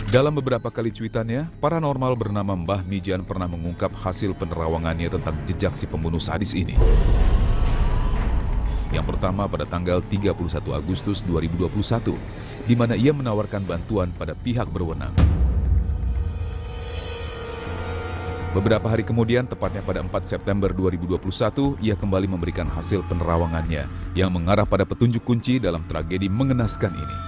Dalam beberapa kali cuitannya, paranormal bernama Mbah Mijan pernah mengungkap hasil penerawangannya tentang jejak si pembunuh sadis ini. Yang pertama pada tanggal 31 Agustus 2021, di mana ia menawarkan bantuan pada pihak berwenang. Beberapa hari kemudian, tepatnya pada 4 September 2021, ia kembali memberikan hasil penerawangannya yang mengarah pada petunjuk kunci dalam tragedi mengenaskan ini.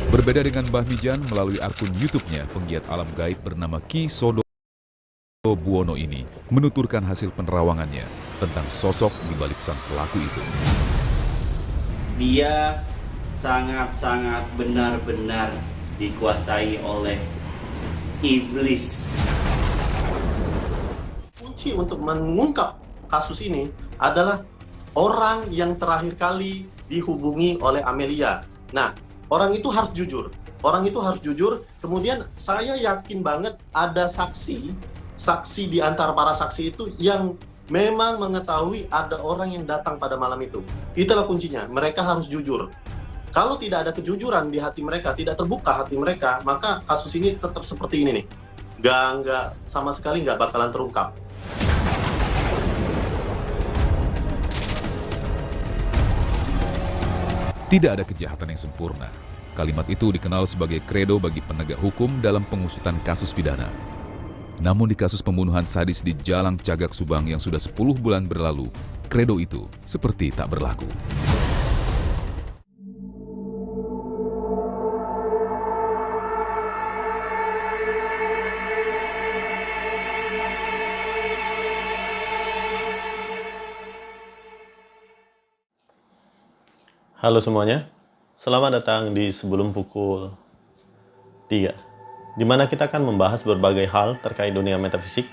Berbeda dengan Mbah Mijan, melalui akun YouTube-nya, penggiat alam gaib bernama Ki Sodo Buwono ini menuturkan hasil penerawangannya tentang sosok di balik sang pelaku itu. Dia sangat-sangat benar-benar dikuasai oleh iblis. Kunci untuk mengungkap kasus ini adalah orang yang terakhir kali dihubungi oleh Amelia. Nah, orang itu harus jujur. Orang itu harus jujur. Kemudian saya yakin banget ada saksi di antara para saksi itu yang memang mengetahui ada orang yang datang pada malam itu. Itulah kuncinya. Mereka harus jujur. Kalau tidak ada kejujuran di hati mereka, tidak terbuka hati mereka, maka kasus ini tetap seperti ini nih. Nggak sama sekali nggak bakalan terungkap. Tidak ada kejahatan yang sempurna. Kalimat itu dikenal sebagai kredo bagi penegak hukum dalam pengusutan kasus pidana. Namun di kasus pembunuhan sadis di Jalang Cagak Subang yang sudah 10 bulan berlalu, kredo itu seperti tak berlaku. Halo semuanya, selamat datang di Sebelum Pukul 3, di mana kita akan membahas berbagai hal terkait dunia metafisik,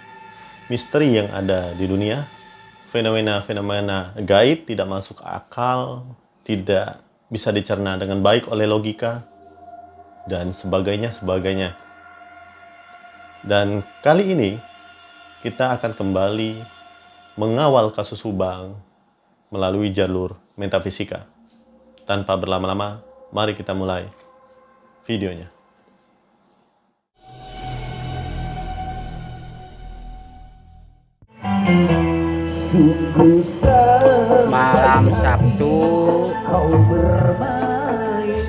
misteri yang ada di dunia, fenomena-fenomena gaib tidak masuk akal, tidak bisa dicerna dengan baik oleh logika, dan sebagainya. Dan kali ini, kita akan kembali mengawal kasus Subang melalui jalur metafisika. Tanpa berlama-lama, mari kita mulai videonya. Malam Sabtu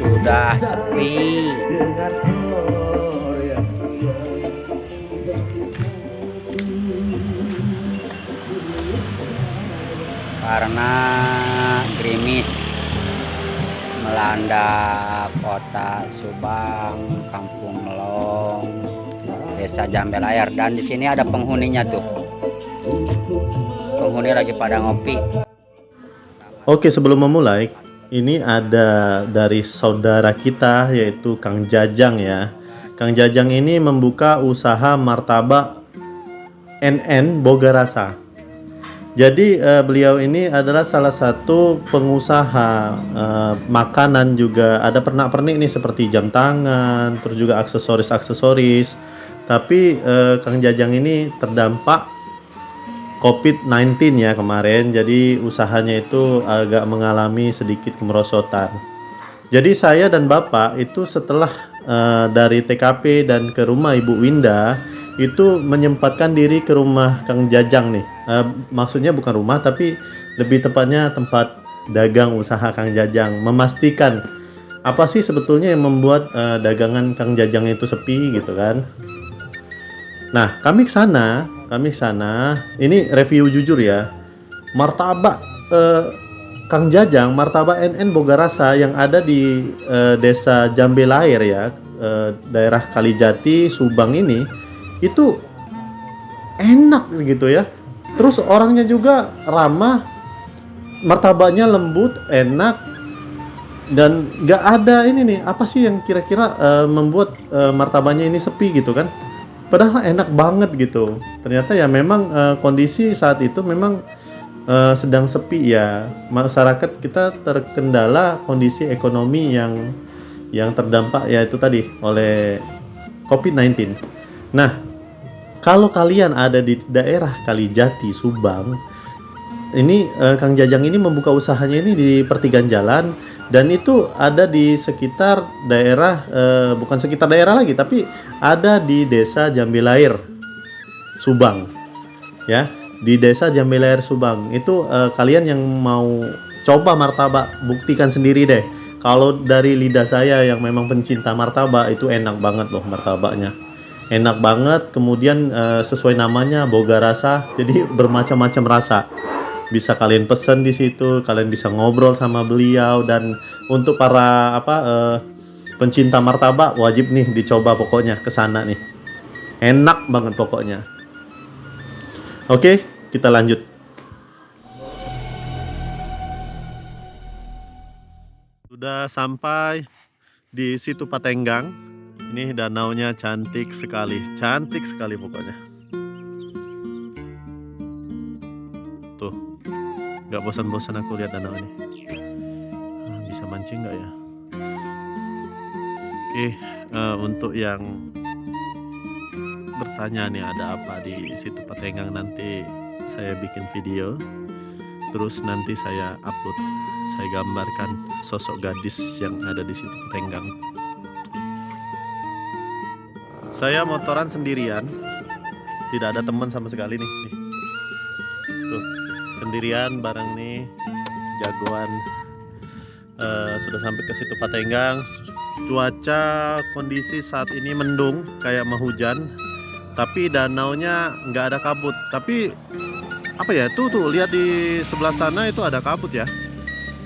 sudah sepi. Karena gerimis melanda kota Subang, Kampung Melong, Desa Jambel Air, dan di sini ada penghuninya tuh. Penghuni lagi pada ngopi. Oke, sebelum memulai, ini ada dari saudara kita yaitu Kang Jajang ya. Kang Jajang ini membuka usaha martabak NN Boga Rasa. Jadi beliau ini adalah salah satu pengusaha makanan, juga ada pernak-pernik nih seperti jam tangan, terus juga aksesoris. Tapi Kang Jajang ini terdampak COVID-19 ya kemarin, jadi usahanya itu agak mengalami sedikit kemerosotan. Jadi saya dan Bapak itu setelah dari TKP dan ke rumah Ibu Winda itu menyempatkan diri ke rumah Kang Jajang nih. Maksudnya bukan rumah, tapi lebih tepatnya tempat dagang usaha Kang Jajang. Memastikan apa sih sebetulnya yang membuat dagangan Kang Jajang itu sepi gitu kan. Nah, kami ke sana. Ini review jujur ya. Martabak Kang Jajang, martabak NN Boga Rasa yang ada di Desa Jambelair ya, daerah Kalijati, Subang ini, itu enak gitu ya. Terus orangnya juga ramah, martabaknya lembut, enak, dan nggak ada ini nih, apa sih yang kira-kira membuat martabaknya ini sepi gitu kan. Padahal enak banget gitu. Ternyata ya memang kondisi saat itu memang sedang sepi ya. Masyarakat kita terkendala kondisi ekonomi yang terdampak ya itu tadi oleh COVID-19. Nah, kalau kalian ada di daerah Kalijati, Subang, ini Kang Jajang ini membuka usahanya ini di pertigaan jalan, dan itu ada di sekitar daerah, bukan sekitar daerah lagi, tapi ada di Desa Jambilair, Subang. Ya, di Desa Jambilair Subang. Itu kalian yang mau coba martabak, buktikan sendiri deh. Kalau dari lidah saya yang memang pencinta martabak, itu enak banget loh martabaknya. Enak banget, kemudian sesuai namanya boga rasa, jadi bermacam-macam rasa. Bisa kalian pesen di situ, kalian bisa ngobrol sama beliau, dan untuk para pencinta martabak wajib nih dicoba pokoknya ke sana nih. Enak banget pokoknya. Oke, kita lanjut. Sudah sampai di situ Patenggang. Ini danaunya cantik sekali pokoknya. Tuh, nggak bosan-bosan aku lihat danau ini. Bisa mancing nggak ya? Oke, untuk yang bertanya nih ada apa di situ Patenggang, nanti saya bikin video, terus nanti saya upload. Saya gambarkan sosok gadis yang ada di situ Patenggang. Saya motoran sendirian, tidak ada teman sama sekali nih. Tuh, sendirian bareng nih jagoan. Sudah sampai ke situ Patenggang. Cuaca kondisi saat ini mendung, kayak mau hujan, tapi danaunya nggak ada kabut. Tapi apa ya, tuh lihat di sebelah sana itu ada kabut ya.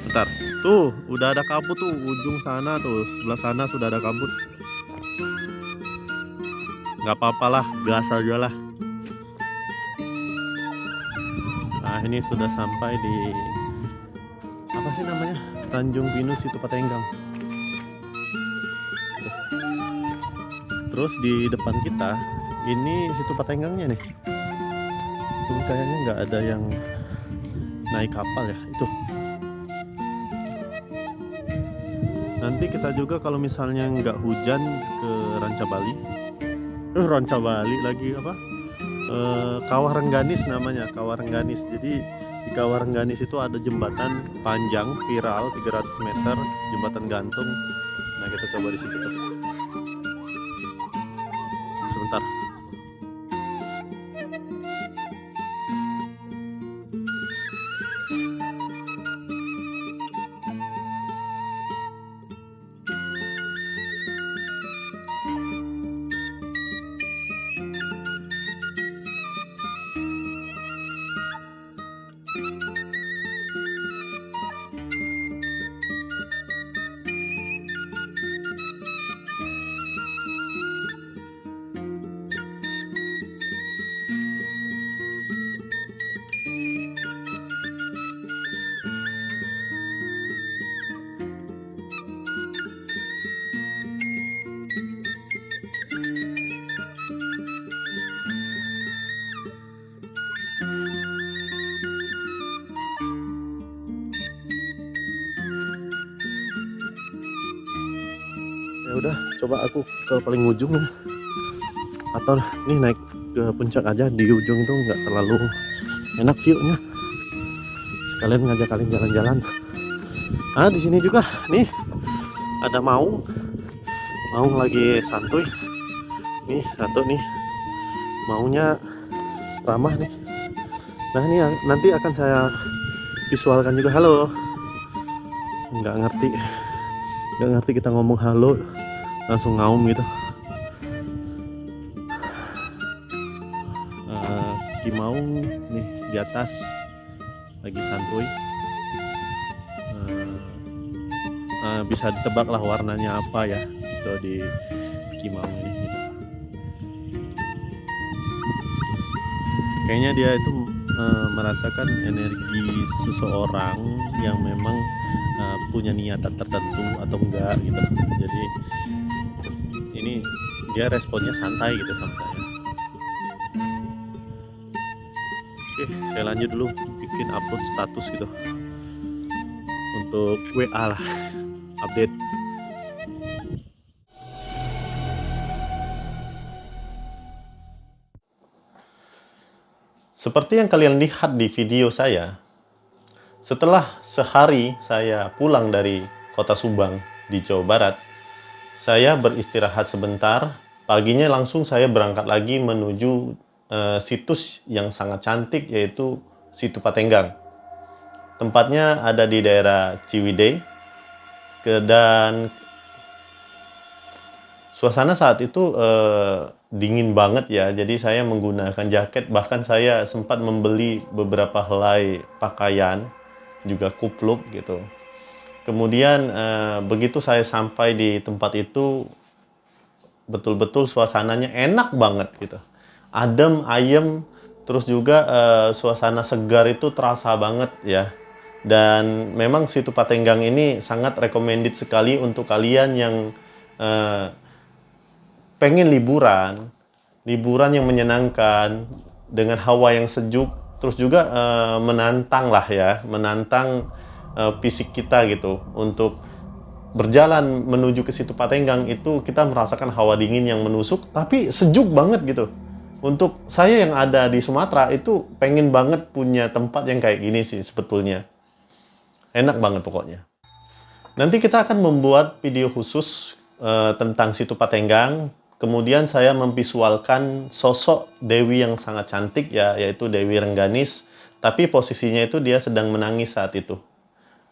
Bentar, tuh udah ada kabut tuh, ujung sana tuh, sebelah sana sudah ada kabut. Nggak apa-apalah, gas aja lah. Nah, ini sudah sampai di apa sih namanya, Tanjung Pinus itu Patenggang. Terus di depan kita ini situ Patenggangnya nih. Cuma kayaknya nggak ada yang naik kapal ya itu. Nanti kita juga kalau misalnya nggak hujan ke Ranca Bali. Ranca Bali lagi apa? Kawah Rengganis namanya, Kawah Rengganis. Jadi di Kawah Rengganis itu ada jembatan panjang viral 300 meter, jembatan gantung. Nah, kita coba di situ tuh. Sebentar. Ya udah, coba aku ke paling ujung ya. Atau nih naik ke puncak aja, di ujung itu nggak terlalu enak view-nya. Sekalian ngajak kalian jalan-jalan. Ah, di sini juga nih ada maung. Maung lagi santuy. Nih satu nih. Maungnya ramah nih. Nah, ini nanti akan saya visualkan juga. Halo. Nggak ngerti kita ngomong halo, langsung ngaum gitu. Di Maung nih di atas lagi santuy. Bisa ditebak lah warnanya apa ya itu di Kimaung ini gitu. Kayaknya dia itu merasakan energi seseorang yang memang punya niatan tertentu atau enggak gitu. Jadi ini dia responnya santai gitu sama saya. Oke, saya lanjut dulu bikin upload status gitu untuk WA lah, update. Seperti yang kalian lihat di video saya, Setelah sehari saya pulang dari kota Subang di Jawa Barat, saya beristirahat sebentar. Paginya langsung saya berangkat lagi menuju situs yang sangat cantik, yaitu Situ Patenggang. Tempatnya ada di daerah Ciwidey, dan suasana saat itu dingin banget ya. Jadi saya menggunakan jaket, bahkan saya sempat membeli beberapa helai pakaian, juga kupluk gitu. Kemudian begitu saya sampai di tempat itu, betul-betul suasananya enak banget gitu. Adem, ayem, terus juga suasana segar itu terasa banget ya. Dan memang Situ Patenggang ini sangat recommended sekali untuk kalian yang pengen liburan yang menyenangkan dengan hawa yang sejuk, terus juga menantang lah ya, menantang fisik kita gitu. Untuk berjalan menuju ke Situ Patenggang itu kita merasakan hawa dingin yang menusuk, tapi sejuk banget gitu. Untuk saya yang ada di Sumatera itu pengen banget punya tempat yang kayak gini sih sebetulnya. Enak banget pokoknya. Nanti kita akan membuat video khusus tentang Situ Patenggang. Kemudian saya memvisualkan sosok Dewi yang sangat cantik ya, yaitu Dewi Rengganis. Tapi posisinya itu dia sedang menangis saat itu.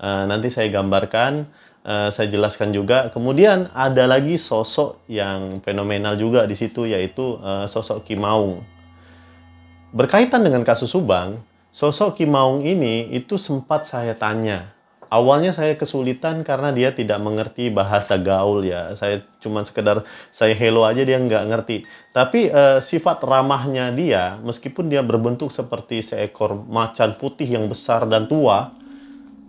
Nanti saya gambarkan, saya jelaskan juga. Kemudian ada lagi sosok yang fenomenal juga di situ, yaitu sosok Ki Maung. Berkaitan dengan kasus Subang, sosok Ki Maung ini itu sempat saya tanya. Awalnya saya kesulitan karena dia tidak mengerti bahasa gaul ya. Saya cuma sekedar saya hello aja, dia nggak ngerti. Tapi sifat ramahnya dia, meskipun dia berbentuk seperti seekor macan putih yang besar dan tua,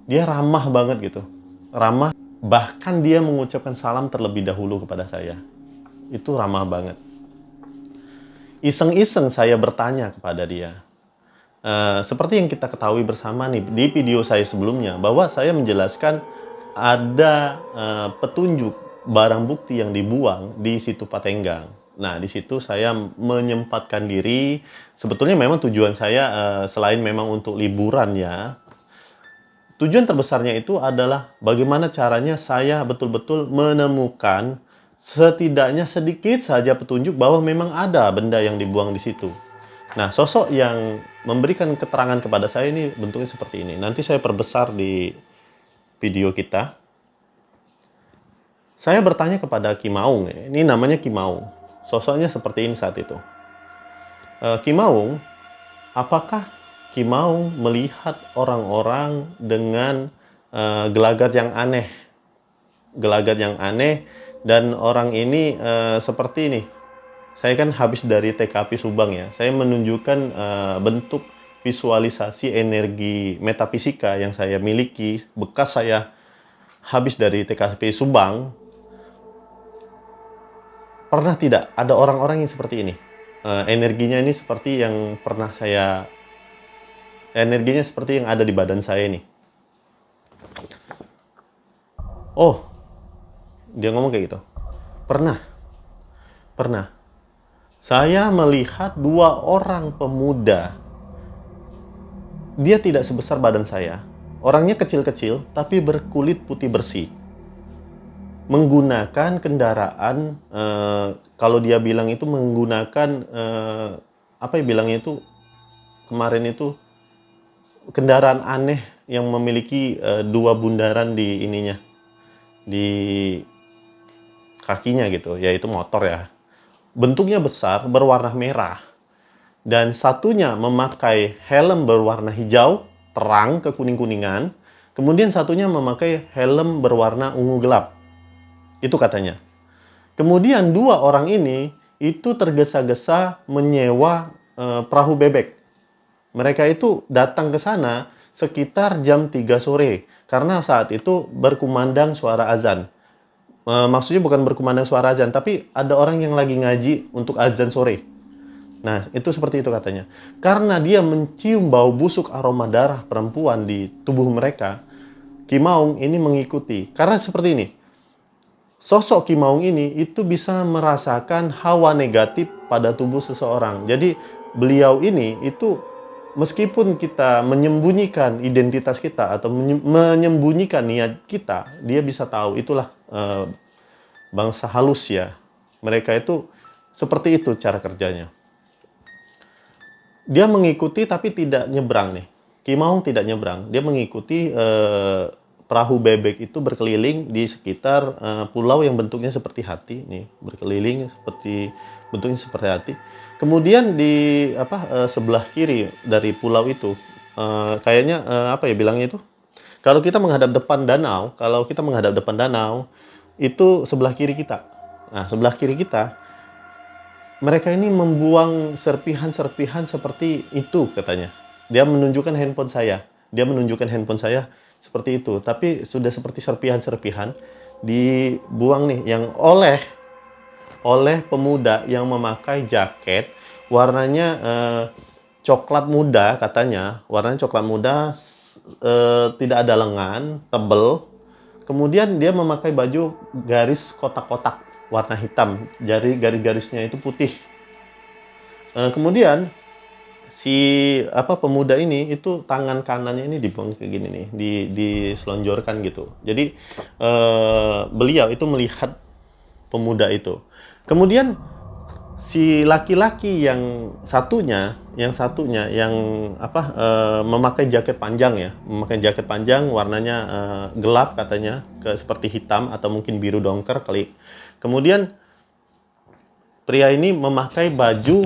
dia ramah banget gitu. Ramah, bahkan dia mengucapkan salam terlebih dahulu kepada saya. Itu ramah banget. Iseng-iseng saya bertanya kepada dia. Seperti yang kita ketahui bersama nih di video saya sebelumnya, bahwa saya menjelaskan ada petunjuk barang bukti yang dibuang di Situ Patenggang. Nah, di situ saya menyempatkan diri. Sebetulnya memang tujuan saya selain memang untuk liburan ya, tujuan terbesarnya itu adalah bagaimana caranya saya betul-betul menemukan setidaknya sedikit saja petunjuk bahwa memang ada benda yang dibuang di situ. Nah, sosok yang memberikan keterangan kepada saya ini bentuknya seperti ini. Nanti saya perbesar di video kita. Saya bertanya kepada Ki Maung, ini namanya Ki Maung. Sosoknya seperti ini saat itu. Ki Maung, apakah Ki Maung melihat orang-orang dengan gelagat yang aneh? Gelagat yang aneh, dan orang ini seperti ini. Saya kan habis dari TKP Subang ya. Saya menunjukkan bentuk visualisasi energi metafisika yang saya miliki bekas saya habis dari TKP Subang. Pernah tidak ada orang-orang yang seperti ini? Energinya ini seperti yang pernah saya, energinya seperti yang ada di badan saya ini. Oh, dia ngomong kayak gitu. Pernah. Saya melihat 2 orang pemuda. Dia tidak sebesar badan saya. Orangnya kecil-kecil, tapi berkulit putih bersih. Menggunakan kendaraan, kalau dia bilang itu menggunakan, apa ya bilangnya itu, kemarin itu, kendaraan aneh yang memiliki 2 bundaran di ininya, di kakinya gitu, yaitu motor ya. Bentuknya besar, berwarna merah. Dan satunya memakai helm berwarna hijau, terang ke kuning-kuningan. Kemudian satunya memakai helm berwarna ungu gelap. Itu katanya. Kemudian 2 orang ini itu tergesa-gesa menyewa perahu bebek. Mereka itu datang ke sana sekitar jam 3 sore. Karena saat itu berkumandang suara azan. Maksudnya bukan berkumandang suara azan, tapi ada orang yang lagi ngaji untuk azan sore. Nah, itu seperti itu katanya. Karena dia mencium bau busuk aroma darah perempuan di tubuh mereka, Ki Maung ini mengikuti. Karena seperti ini, sosok Ki Maung ini itu bisa merasakan hawa negatif pada tubuh seseorang. Jadi beliau ini itu meskipun kita menyembunyikan identitas kita atau menyembunyikan niat kita, dia bisa tahu. Itulah bangsa halus ya. Mereka itu seperti itu cara kerjanya. Dia mengikuti tapi tidak nyebrang nih. Ki Maung tidak nyebrang. Dia mengikuti perahu bebek itu berkeliling di sekitar pulau yang bentuknya seperti hati nih, berkeliling bentuknya seperti hati. Kemudian di sebelah kiri dari pulau itu kayaknya apa ya bilangnya itu? Kalau kita menghadap depan danau, itu sebelah kiri kita. Nah, sebelah kiri kita mereka ini membuang serpihan-serpihan seperti itu katanya. Dia menunjukkan handphone saya seperti itu, tapi sudah seperti serpihan-serpihan dibuang nih yang oleh pemuda yang memakai jaket warnanya coklat muda katanya. Warnanya coklat muda, tidak ada lengan, tebel. Kemudian dia memakai baju garis kotak-kotak warna hitam, garis-garisnya itu putih. Kemudian si pemuda ini itu tangan kanannya ini dibuang kayak gini nih, diselonjorkan gitu. Jadi beliau itu melihat pemuda itu. Kemudian si laki-laki yang satunya yang memakai jaket panjang warnanya gelap katanya, seperti hitam atau mungkin biru dongker kali. Kemudian pria ini memakai baju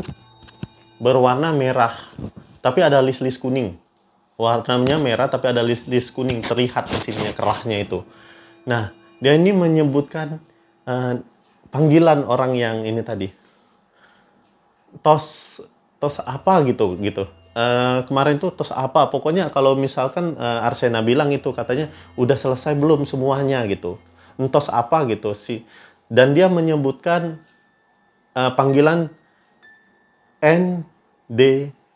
berwarna merah tapi ada list-list kuning. Warnanya merah tapi ada list-list kuning, terlihat di sininya kerahnya itu. Nah, dia ini menyebutkan panggilan orang yang ini tadi. Tos apa gitu. Kemarin tuh tos apa? Pokoknya kalau misalkan Arsena bilang itu katanya udah selesai belum semuanya gitu. Entos apa gitu sih. Dan dia menyebutkan panggilan NDRI.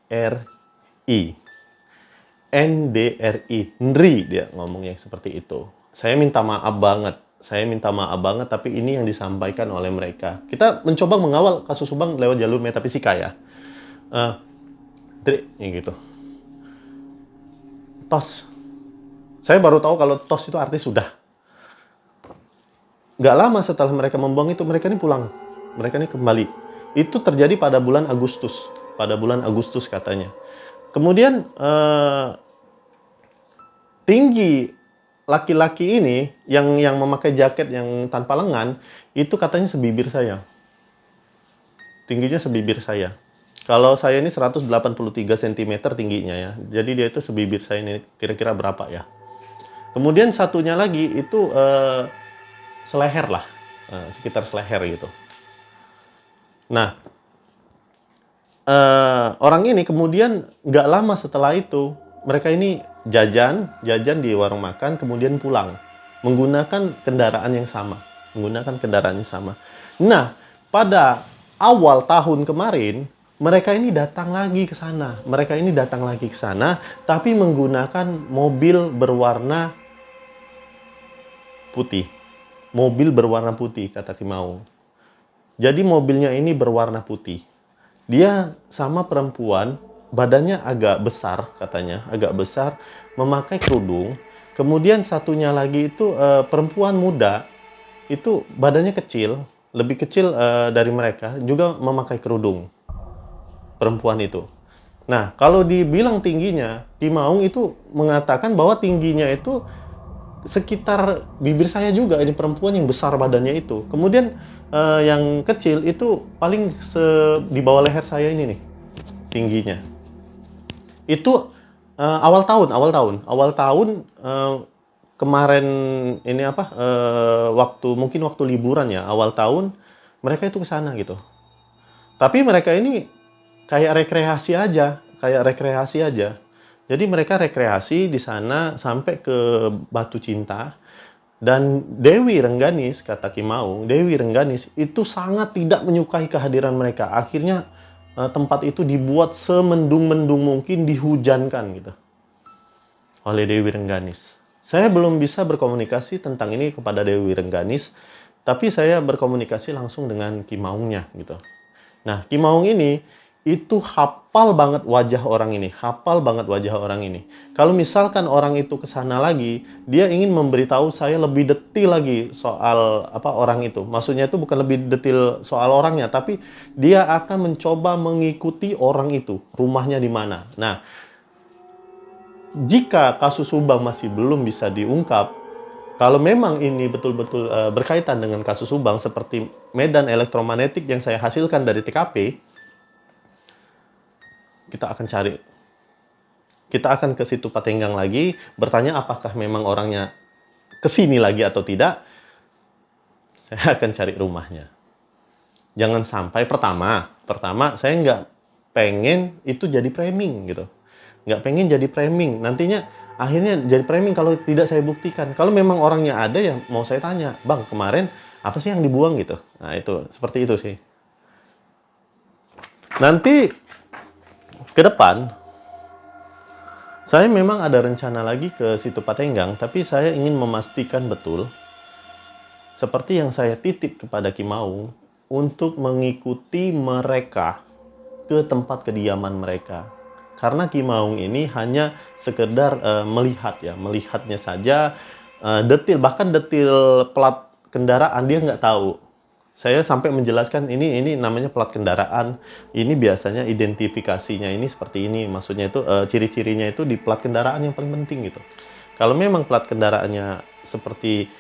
NDRI, dia ngomongnya seperti itu. Saya minta maaf banget, tapi ini yang disampaikan oleh mereka. Kita mencoba mengawal kasus Subang lewat jalur metafisika ya. Gitu. TOS. Saya baru tahu kalau TOS itu arti sudah. Gak lama setelah mereka membuang itu, mereka ini pulang. Mereka ini kembali. Itu terjadi pada bulan Agustus. Katanya. Kemudian tinggi laki-laki ini yang memakai jaket yang tanpa lengan itu katanya sebibir saya. Tingginya sebibir saya. Kalau saya ini 183 cm tingginya ya. Jadi dia itu sebibir saya ini kira-kira berapa ya. Kemudian satunya lagi itu seleher lah. Sekitar seleher gitu. Nah, orang ini kemudian nggak lama setelah itu mereka ini jajan di warung makan, kemudian pulang menggunakan kendaraan yang sama. Nah, pada awal tahun kemarin mereka ini datang lagi ke sana. Tapi menggunakan mobil berwarna putih. Kata Ki Maung. Jadi mobilnya ini berwarna putih. Dia sama perempuan, badannya agak besar katanya, memakai kerudung. Kemudian satunya lagi itu perempuan muda, itu badannya kecil, lebih kecil dari mereka, juga memakai kerudung. Perempuan itu. Nah, kalau dibilang tingginya, Ki Maung itu mengatakan bahwa tingginya itu sekitar bibir saya juga, ini perempuan yang besar badannya itu. Kemudian yang kecil itu paling di bawah leher saya ini nih, tingginya. Itu awal tahun kemarin ini waktu liburan ya, awal tahun mereka itu ke sana gitu. Tapi mereka ini kayak rekreasi aja. Jadi mereka rekreasi di sana sampai ke Batu Cinta. Dan Dewi Rengganis, kata Ki Maung, itu sangat tidak menyukai kehadiran mereka. Akhirnya tempat itu dibuat semendung-mendung mungkin, dihujankan gitu oleh Dewi Rengganis. Saya belum bisa berkomunikasi tentang ini kepada Dewi Rengganis, tapi saya berkomunikasi langsung dengan Ki Maungnya gitu. Nah, Ki Maung ini itu hafal banget wajah orang ini, hafal banget wajah orang ini. Kalau misalkan orang itu ke sana lagi, dia ingin memberitahu saya lebih detail lagi soal orang itu. Maksudnya itu bukan lebih detail soal orangnya, tapi dia akan mencoba mengikuti orang itu, rumahnya di mana. Nah, jika kasus Subang masih belum bisa diungkap, kalau memang ini betul-betul berkaitan dengan kasus Subang seperti medan elektromagnetik yang saya hasilkan dari TKP, kita akan cari. Kita akan ke situ Patenggang lagi, bertanya apakah memang orangnya kesini lagi atau tidak. Saya akan cari rumahnya. Jangan sampai pertama saya nggak pengen itu jadi framing gitu. Nggak pengen jadi framing. Nantinya akhirnya jadi framing kalau tidak saya buktikan. Kalau memang orangnya ada ya mau saya tanya, Bang kemarin apa sih yang dibuang gitu. Nah itu, seperti itu sih. Nanti ke depan, saya memang ada rencana lagi ke situ Patenggang, tapi saya ingin memastikan betul, seperti yang saya titip kepada Ki Maung, untuk mengikuti mereka ke tempat kediaman mereka. Karena Ki Maung ini hanya sekedar melihatnya saja, bahkan detail plat kendaraan dia nggak tahu. Saya sampai menjelaskan ini namanya plat kendaraan, ini biasanya identifikasinya ini seperti ini, maksudnya itu ciri-cirinya itu di plat kendaraan yang paling penting gitu. Kalau memang plat kendaraannya seperti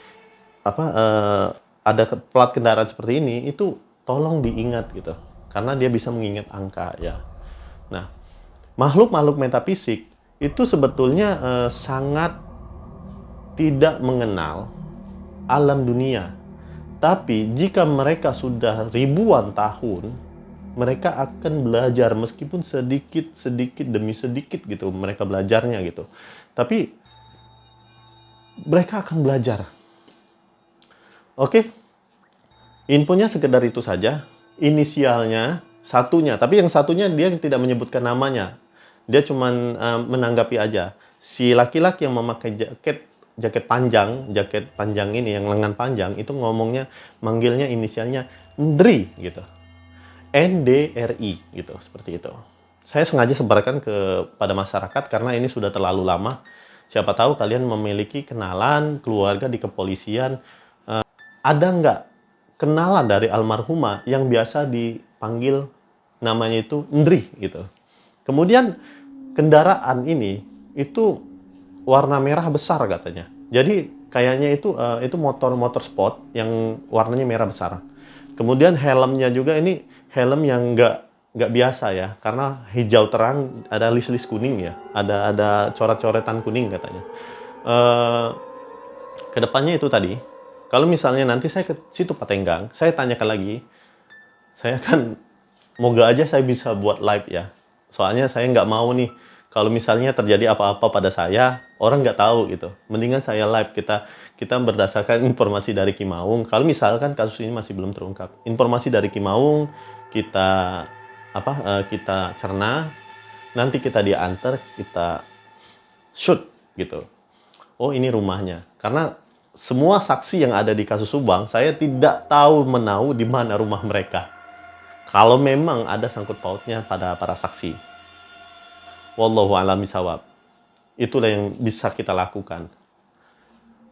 ada plat kendaraan seperti ini, itu tolong diingat gitu, karena dia bisa mengingat angka ya. Nah, makhluk-makhluk metafisik itu sebetulnya sangat tidak mengenal alam dunia. Tapi jika mereka sudah ribuan tahun, mereka akan belajar meskipun sedikit demi sedikit gitu mereka belajarnya gitu. Tapi mereka akan belajar. Oke. Infonya sekedar itu saja. Inisialnya satunya, tapi yang satunya dia tidak menyebutkan namanya. Dia cuma menanggapi aja. Si laki-laki yang memakai jaket panjang ini yang lengan panjang itu manggilnya inisialnya Ndri gitu. NDRI gitu, seperti itu. Saya sengaja sebarkan kepada masyarakat karena ini sudah terlalu lama. Siapa tahu kalian memiliki kenalan keluarga di kepolisian, ada nggak kenalan dari almarhumah yang biasa dipanggil namanya itu Ndri gitu. Kemudian kendaraan ini itu warna merah besar katanya. Jadi kayaknya itu motor sport yang warnanya merah besar. Kemudian helmnya juga ini helm yang nggak biasa ya, karena hijau terang, ada list kuning ya, ada coret-coretan kuning katanya. Kedepannya itu tadi, kalau misalnya nanti saya ke situ Patenggang, saya tanyakan lagi, saya kan moga aja saya bisa buat live ya. Soalnya saya nggak mau nih kalau misalnya terjadi apa-apa pada saya, orang nggak tahu gitu. Mendingan saya live, kita berdasarkan informasi dari Ki Maung. Kalau misalkan kasus ini masih belum terungkap, informasi dari Ki Maung kita cerna, nanti kita diantar, kita shoot gitu. Oh ini rumahnya. Karena semua saksi yang ada di kasus Subang, saya tidak tahu menahu di mana rumah mereka. Kalau memang ada sangkut pautnya pada para saksi. Wallahu a'lam bishawab. Itulah yang bisa kita lakukan.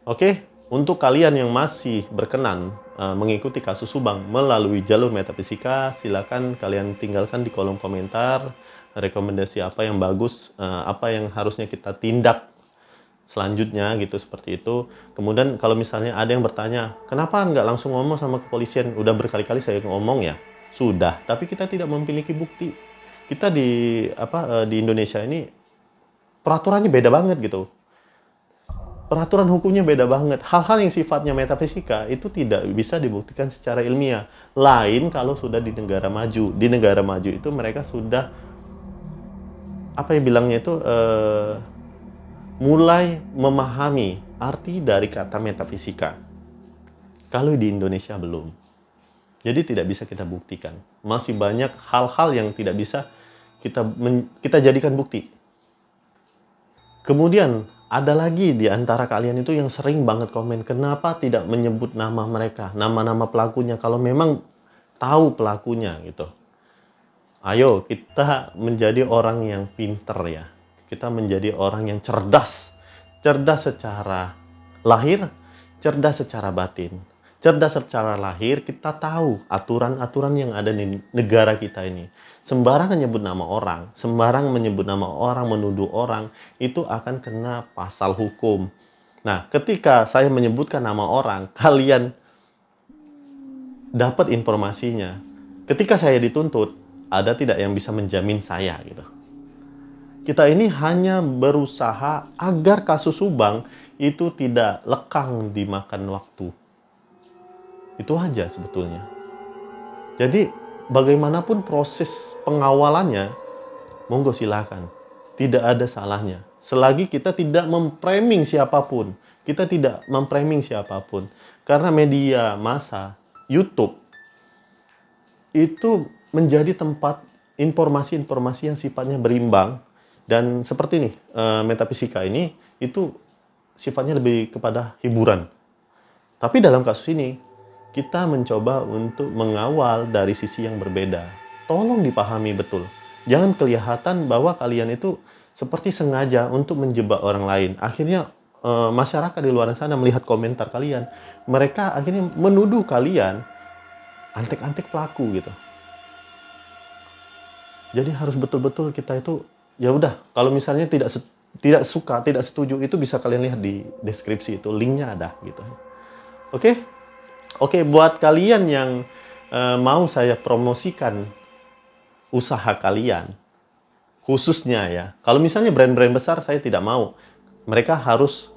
Oke, untuk kalian yang masih berkenan mengikuti kasus Subang melalui jalur metafisika, silakan kalian tinggalkan di kolom komentar rekomendasi apa yang bagus, apa yang harusnya kita tindak selanjutnya gitu, seperti itu. Kemudian kalau misalnya ada yang bertanya, kenapa nggak langsung ngomong sama kepolisian? Udah berkali-kali saya ngomong ya, sudah. Tapi kita tidak memiliki bukti. Kita di Indonesia ini peraturannya beda banget gitu. Peraturan hukumnya beda banget. Hal-hal yang sifatnya metafisika itu tidak bisa dibuktikan secara ilmiah. Lain kalau sudah di negara maju. Di negara maju itu mereka sudah mulai memahami arti dari kata metafisika. Kalau di Indonesia belum. Jadi tidak bisa kita buktikan. Masih banyak hal-hal yang tidak bisa kita jadikan bukti. Kemudian ada lagi di antara kalian itu yang sering banget komen, kenapa tidak menyebut nama mereka, nama-nama pelakunya, kalau memang tahu pelakunya gitu. Ayo kita menjadi orang yang pinter ya. Kita menjadi orang yang cerdas. Cerdas secara lahir, cerdas secara batin. Cerdas secara lahir, kita tahu aturan-aturan yang ada di negara kita ini. Sembarang menyebut nama orang, sembarang menyebut nama orang, menuduh orang, itu akan kena pasal hukum. Nah, ketika saya menyebutkan nama orang, kalian dapat informasinya. Ketika saya dituntut, ada tidak yang bisa menjamin saya gitu. Kita ini hanya berusaha agar kasus Subang itu tidak lekang dimakan waktu. Itu aja sebetulnya. Jadi bagaimanapun proses pengawalannya, monggo silakan. Tidak ada salahnya. Selagi kita tidak memframing siapapun. Kita tidak memframing siapapun. Karena media massa, YouTube, itu menjadi tempat informasi-informasi yang sifatnya berimbang. Dan seperti ini, metafisika ini, itu sifatnya lebih kepada hiburan. Tapi dalam kasus ini, kita mencoba untuk mengawal dari sisi yang berbeda. Tolong dipahami betul. Jangan kelihatan bahwa kalian itu seperti sengaja untuk menjebak orang lain. Akhirnya masyarakat di luar sana melihat komentar kalian. Mereka akhirnya menuduh kalian antek-antek pelaku gitu. Jadi harus betul-betul kita itu, ya udah, kalau misalnya tidak suka, tidak setuju, itu bisa kalian lihat di deskripsi itu, linknya ada gitu. Oke, buat kalian yang mau saya promosikan usaha kalian, khususnya ya, kalau misalnya brand-brand besar saya tidak mau. Mereka harus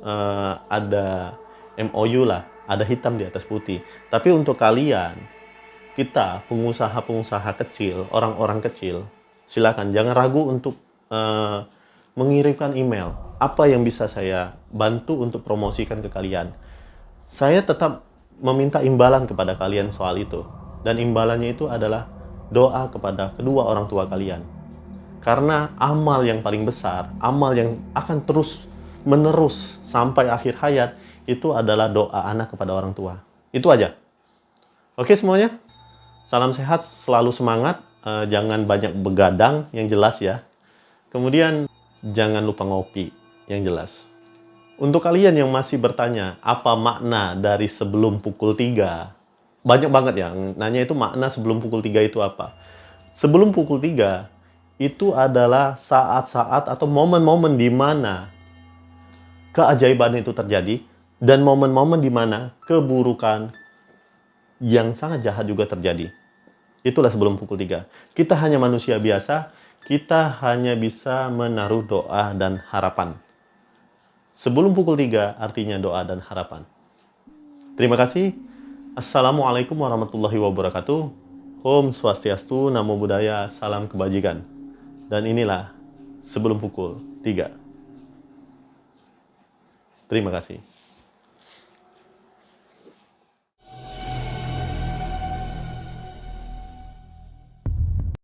ada MOU lah, ada hitam di atas putih. Tapi untuk kalian, kita pengusaha-pengusaha kecil, orang-orang kecil, silakan jangan ragu untuk mengirimkan email. Apa yang bisa saya bantu untuk promosikan ke kalian? Saya tetap meminta imbalan kepada kalian soal itu. Dan imbalannya itu adalah doa kepada kedua orang tua kalian. Karena amal yang paling besar, amal yang akan terus menerus sampai akhir hayat, itu adalah doa anak kepada orang tua. Itu aja. Oke semuanya? Salam sehat, selalu semangat. Jangan banyak begadang, yang jelas ya. Kemudian jangan lupa ngopi, yang jelas. Untuk kalian yang masih bertanya, apa makna dari sebelum pukul 3? Banyak banget yang nanya itu makna sebelum pukul 3 itu apa. Sebelum pukul 3, itu adalah saat-saat atau momen-momen di mana keajaiban itu terjadi, dan momen-momen di mana keburukan yang sangat jahat juga terjadi. Itulah sebelum pukul 3. Kita hanya manusia biasa, kita hanya bisa menaruh doa dan harapan. Sebelum pukul 3 artinya doa dan harapan. Terima kasih. Assalamualaikum warahmatullahi wabarakatuh. Om Swastiastu, Namo Buddhaya, salam kebajikan. Dan inilah sebelum pukul 3. Terima kasih.